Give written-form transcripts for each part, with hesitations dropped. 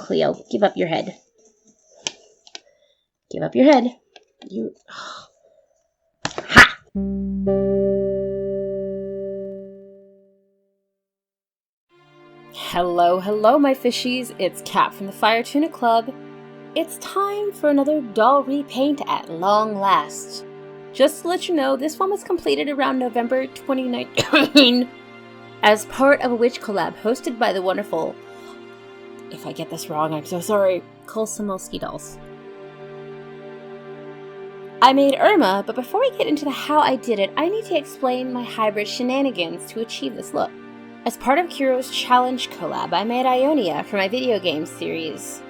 Cleo. Give up your head. Give up your head. You... Ha! Hello, hello, my fishies. It's Kat from the Fire Tuna Club. It's time for another doll repaint at long last. Just to let you know, this one was completed around November 2019 as part of a witch collab hosted by the wonderful, if I get this wrong, I'm so sorry, Kolsamowski dolls. I made Irma, but before we get into how I did it, I need to explain my hybrid shenanigans to achieve this look. As part of Kuro's challenge collab, I made Ionia for my video game series,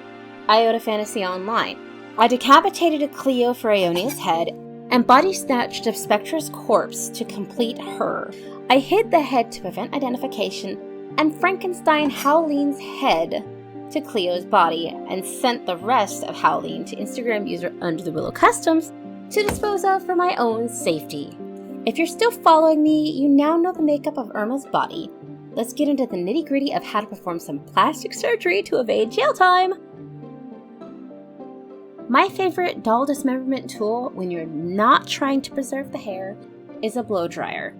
Iota Fantasy Online. I decapitated a Cleo for Ionia's head, and body snatched of Spectra's corpse to complete her. I hid the head to prevent identification, and Frankenstein Howleen's head to Cleo's body, and sent the rest of Howleen to Instagram user Under the Willow Customs to dispose of for my own safety. If you're still following me, you now know the makeup of Irma's body. Let's get into the nitty-gritty of how to perform some plastic surgery to evade jail time. My favorite doll dismemberment tool when you're not trying to preserve the hair is a blow dryer.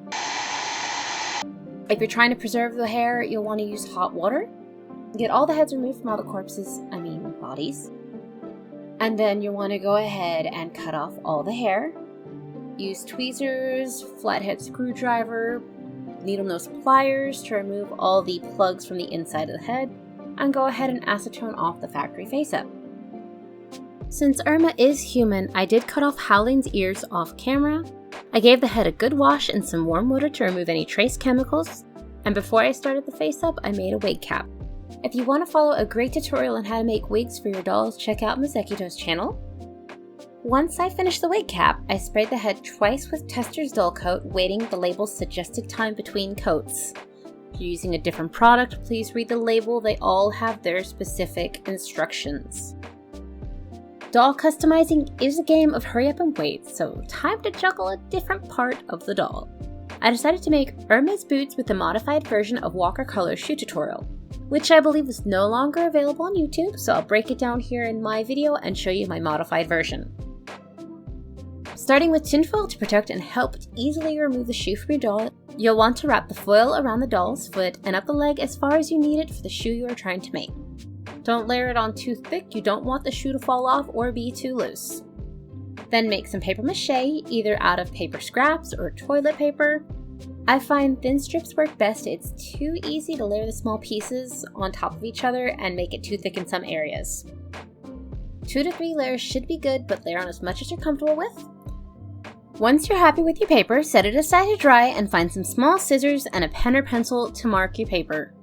If you're trying to preserve the hair, you'll want to use hot water. Get all the heads removed from all the bodies. And then you'll want to go ahead and cut off all the hair. Use tweezers, flathead screwdriver, needle nose pliers to remove all the plugs from the inside of the head, and go ahead and acetone off the factory face-up. Since Irma is human, I did cut off Howleen's ears off camera. I gave the head a good wash in some warm water to remove any trace chemicals, and before I started the face-up, I made a wig cap. If you want to follow a great tutorial on how to make wigs for your dolls, check out Mazekito's channel. Once I finished the wig cap, I sprayed the head twice with Tester's Dull Coat, waiting the label's suggested time between coats. If you're using a different product, please read the label. They all have their specific instructions. Doll customizing is a game of hurry up and wait, so time to juggle a different part of the doll. I decided to make Irma's boots with the modified version of Watercolor shoe tutorial, which I believe is no longer available on YouTube, so I'll break it down here in my video and show you my modified version. Starting with tinfoil to protect and help easily remove the shoe from your doll, you'll want to wrap the foil around the doll's foot and up the leg as far as you need it for the shoe you are trying to make. Don't layer it on too thick, you don't want the shoe to fall off or be too loose. Then make some paper mache, either out of paper scraps or toilet paper. I find thin strips work best. It's too easy to layer the small pieces on top of each other and make it too thick in some areas. 2 to 3 layers should be good, but layer on as much as you're comfortable with. Once you're happy with your paper, set it aside to dry and find some small scissors and a pen or pencil to mark your paper.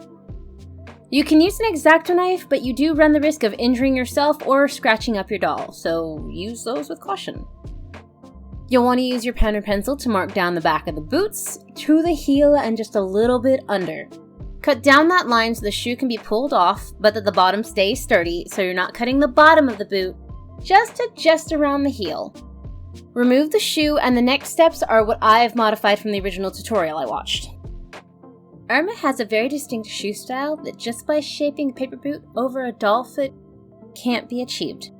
You can use an X-Acto knife, but you do run the risk of injuring yourself or scratching up your doll, so use those with caution. You'll want to use your pen or pencil to mark down the back of the boots, to the heel, and just a little bit under. Cut down that line so the shoe can be pulled off, but that the bottom stays sturdy, so you're not cutting the bottom of the boot, just around the heel. Remove the shoe, and the next steps are what I've modified from the original tutorial I watched. Irma has a very distinct shoe style that just by shaping a paper boot over a doll foot can't be achieved.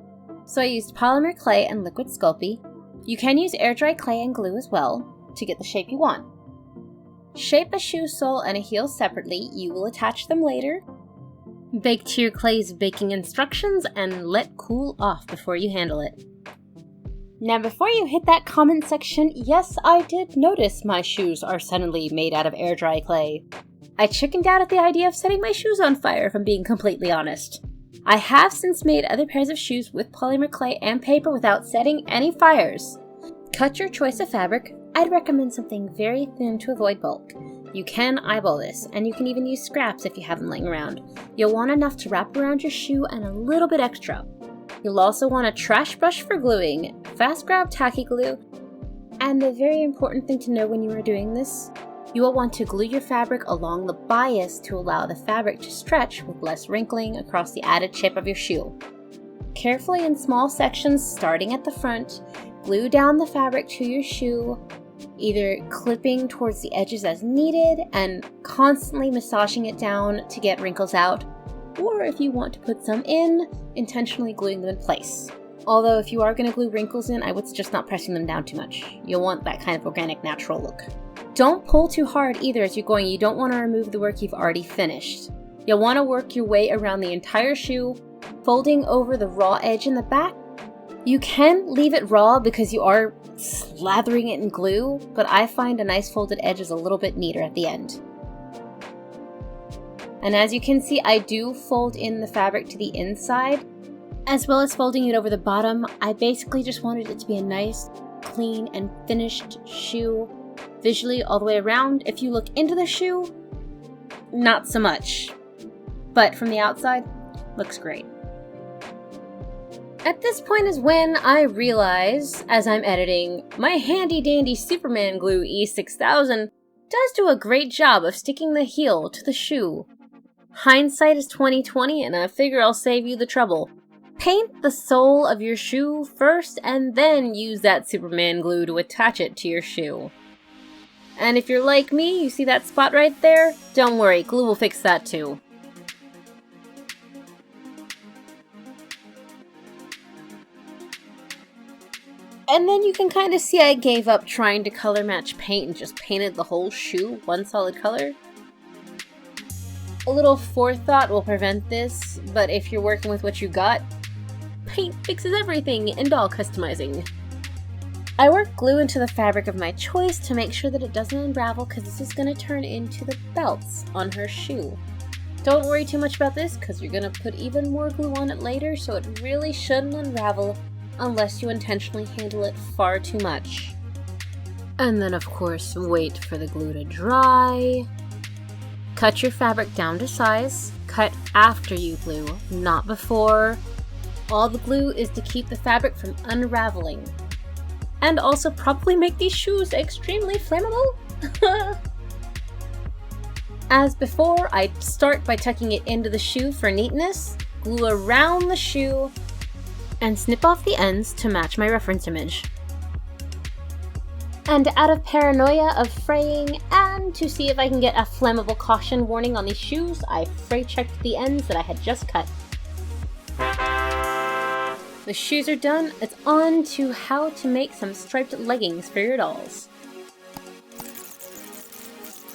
So I used Polymer Clay and Liquid Sculpey. You can use air dry clay and glue as well to get the shape you want. Shape a shoe sole and a heel separately, you will attach them later. Bake to your clay's baking instructions and let cool off before you handle it. Now before you hit that comment section, yes, I did notice my shoes are suddenly made out of air dry clay. I chickened out at the idea of setting my shoes on fire, if I'm being completely honest. I have since made other pairs of shoes with polymer clay and paper without setting any fires. Cut your choice of fabric. I'd recommend something very thin to avoid bulk. You can eyeball this, and you can even use scraps if you have them laying around. You'll want enough to wrap around your shoe and a little bit extra. You'll also want a trash brush for gluing, fast grab tacky glue, and the very important thing to know when you are doing this, you will want to glue your fabric along the bias to allow the fabric to stretch with less wrinkling across the added shape of your shoe. Carefully in small sections starting at the front, glue down the fabric to your shoe, either clipping towards the edges as needed and constantly massaging it down to get wrinkles out, or if you want to put some in, intentionally gluing them in place. Although if you are going to glue wrinkles in, I would suggest not pressing them down too much. You'll want that kind of organic, natural look. Don't pull too hard either as you're going. You don't want to remove the work you've already finished. You'll want to work your way around the entire shoe, folding over the raw edge in the back. You can leave it raw because you are slathering it in glue, but I find a nice folded edge is a little bit neater at the end. And as you can see, I do fold in the fabric to the inside, as well as folding it over the bottom. I basically just wanted it to be a nice, clean, and finished shoe visually all the way around. If you look into the shoe, not so much. But from the outside, looks great. At this point is when I realize, as I'm editing, my handy dandy Superman glue E6000 does do a great job of sticking the heel to the shoe. Hindsight is 20/20, and I figure I'll save you the trouble. Paint the sole of your shoe first and then use that Superman glue to attach it to your shoe. And if you're like me, you see that spot right there? Don't worry, glue will fix that too. And then you can kind of see I gave up trying to color match paint and just painted the whole shoe one solid color. A little forethought will prevent this, but if you're working with what you got, paint fixes everything and all customizing. I work glue into the fabric of my choice to make sure that it doesn't unravel because this is going to turn into the belts on her shoe. Don't worry too much about this because you're going to put even more glue on it later, so it really shouldn't unravel unless you intentionally handle it far too much. And then of course, wait for the glue to dry. Cut your fabric down to size. Cut after you glue, not before. All the glue is to keep the fabric from unraveling. And also probably make these shoes extremely flammable. As before, I start by tucking it into the shoe for neatness, glue around the shoe, and snip off the ends to match my reference image. And out of paranoia of fraying and to see if I can get a flammable caution warning on these shoes, I fray checked the ends that I had just cut. The shoes are done. It's on to how to make some striped leggings for your dolls.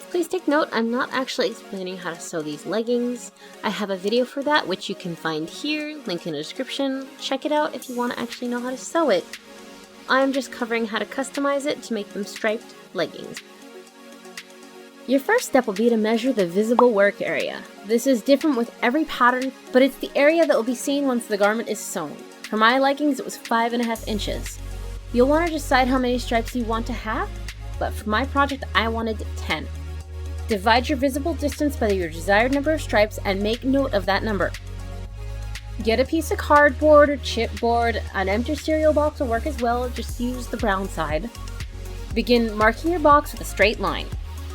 Please take note, I'm not actually explaining how to sew these leggings. I have a video for that, which you can find here, link in the description. Check it out if you want to actually know how to sew it. I'm just covering how to customize it to make them striped leggings. Your first step will be to measure the visible work area. This is different with every pattern, but it's the area that will be seen once the garment is sewn. For my leggings, it was 5.5 inches. You'll want to decide how many stripes you want to have, but for my project, I wanted 10. Divide your visible distance by your desired number of stripes and make note of that number. Get a piece of cardboard or chipboard. An empty cereal box will work as well, just use the brown side. Begin marking your box with a straight line.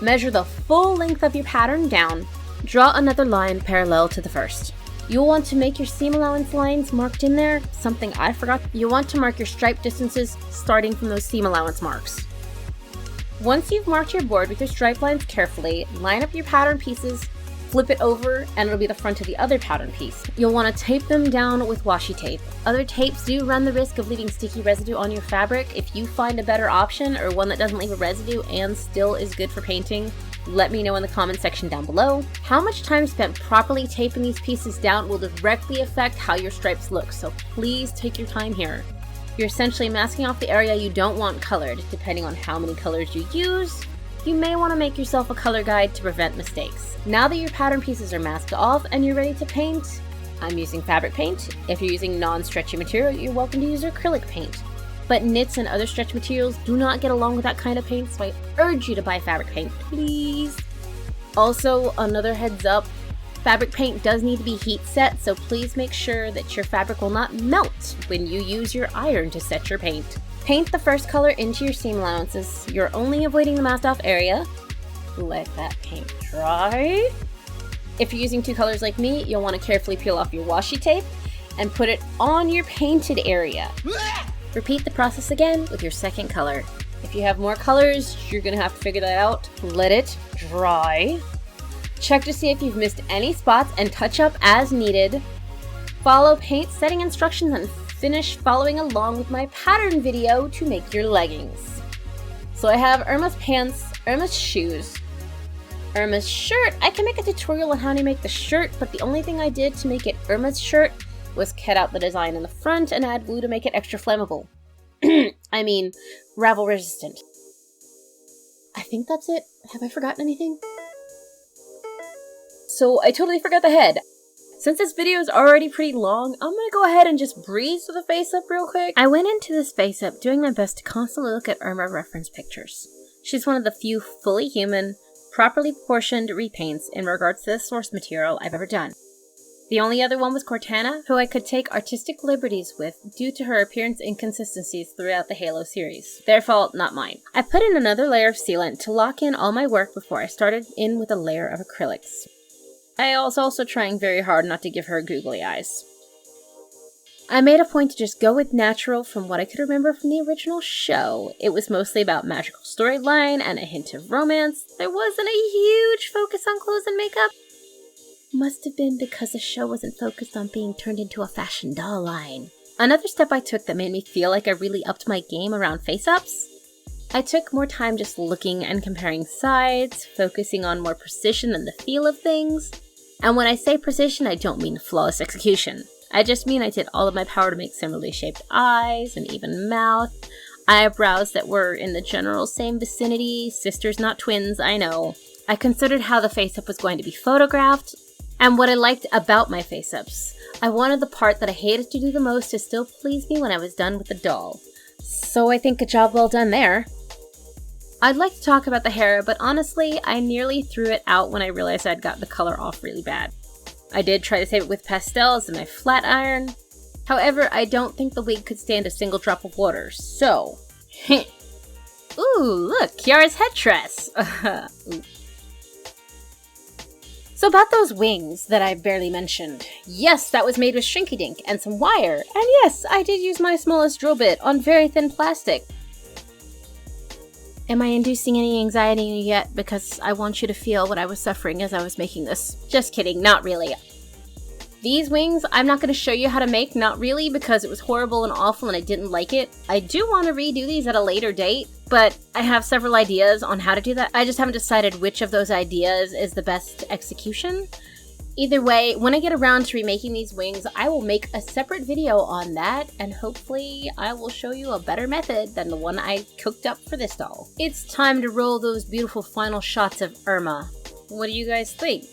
Measure the full length of your pattern down. Draw another line parallel to the first. You'll want to make your seam allowance lines marked in there. Something I forgot. You'll want to mark your stripe distances starting from those seam allowance marks. Once you've marked your board with your stripe lines carefully, line up your pattern pieces, flip it over, and it'll be the front of the other pattern piece. You'll want to tape them down with washi tape. Other tapes do run the risk of leaving sticky residue on your fabric. If you find a better option or one that doesn't leave a residue and still is good for painting, let me know in the comment section down below. How much time spent properly taping these pieces down will directly affect how your stripes look, so please take your time here. You're essentially masking off the area you don't want colored. Depending on how many colors you use, you may want to make yourself a color guide to prevent mistakes. Now that your pattern pieces are masked off and you're ready to paint, I'm using fabric paint. If you're using non-stretchy material, you're welcome to use acrylic paint. But knits and other stretch materials do not get along with that kind of paint, so I urge you to buy fabric paint, please. Also, another heads up, fabric paint does need to be heat set, so please make sure that your fabric will not melt when you use your iron to set your paint. Paint the first color into your seam allowances. You're only avoiding the masked off area. Let that paint dry. If you're using two colors like me, you'll want to carefully peel off your washi tape and put it on your painted area. Repeat the process again with your second color. If you have more colors, you're going to have to figure that out. Let it dry. Check to see if you've missed any spots and touch up as needed. Follow paint setting instructions and finish following along with my pattern video to make your leggings. So I have Irma's pants, Irma's shoes, Irma's shirt. I can make a tutorial on how to make the shirt, but the only thing I did to make it Irma's shirt was cut out the design in the front and add glue to make it extra flammable. I mean, ravel resistant. I think that's it. Have I forgotten anything? So I totally forgot the head. Since this video is already pretty long, I'm gonna go ahead and just breeze through the face up real quick. I went into this face up doing my best to constantly look at Irma reference pictures. She's one of the few fully human, properly proportioned repaints in regards to the source material I've ever done. The only other one was Cortana, who I could take artistic liberties with due to her appearance inconsistencies throughout the Halo series. Their fault, not mine. I put in another layer of sealant to lock in all my work before I started in with a layer of acrylics. I was also trying very hard not to give her googly eyes. I made a point to just go with natural from what I could remember from the original show. It was mostly about magical storyline and a hint of romance. There wasn't a huge focus on clothes and makeup. Must have been because the show wasn't focused on being turned into a fashion doll line. Another step I took that made me feel like I really upped my game around face-ups. I took more time just looking and comparing sides, focusing on more precision and the feel of things. And when I say precision, I don't mean flawless execution. I just mean I did all of my power to make similarly shaped eyes, an even mouth, eyebrows that were in the general same vicinity, sisters not twins, I know. I considered how the face-up was going to be photographed, and what I liked about my face-ups. I wanted the part that I hated to do the most to still please me when I was done with the doll. So I think a job well done there. I'd like to talk about the hair, but honestly, I nearly threw it out when I realized I'd got the color off really bad. I did try to save it with pastels and my flat iron. However, I don't think the wig could stand a single drop of water, so... Ooh, look, Kiara's headdress! So about those wings that I barely mentioned. Yes, that was made with Shrinky Dink and some wire. And yes, I did use my smallest drill bit on very thin plastic. Am I inducing any anxiety in you yet? Because I want you to feel what I was suffering as I was making this. Just kidding, not really. These wings, I'm not going to show you how to make, not really, because it was horrible and awful and I didn't like it. I do want to redo these at a later date, but I have several ideas on how to do that. I just haven't decided which of those ideas is the best execution. Either way, when I get around to remaking these wings, I will make a separate video on that, and hopefully I will show you a better method than the one I cooked up for this doll. It's time to roll those beautiful final shots of Irma. What do you guys think?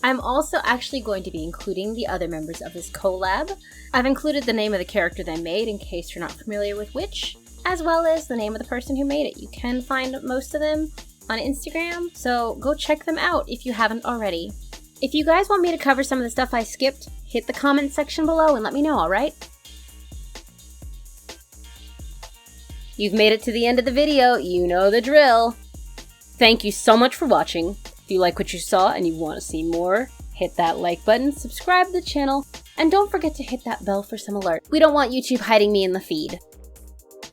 I'm also actually going to be including the other members of this collab. I've included the name of the character they made in case you're not familiar with which, as well as the name of the person who made it. You can find most of them on Instagram, so go check them out if you haven't already. If you guys want me to cover some of the stuff I skipped, hit the comment section below and let me know, alright? You've made it to the end of the video, you know the drill. Thank you so much for watching. If you like what you saw and you want to see more, hit that like button, subscribe to the channel, and don't forget to hit that bell for some alerts. We don't want YouTube hiding me in the feed.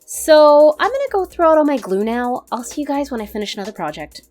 So, I'm gonna go throw out all my glue now. I'll see you guys when I finish another project.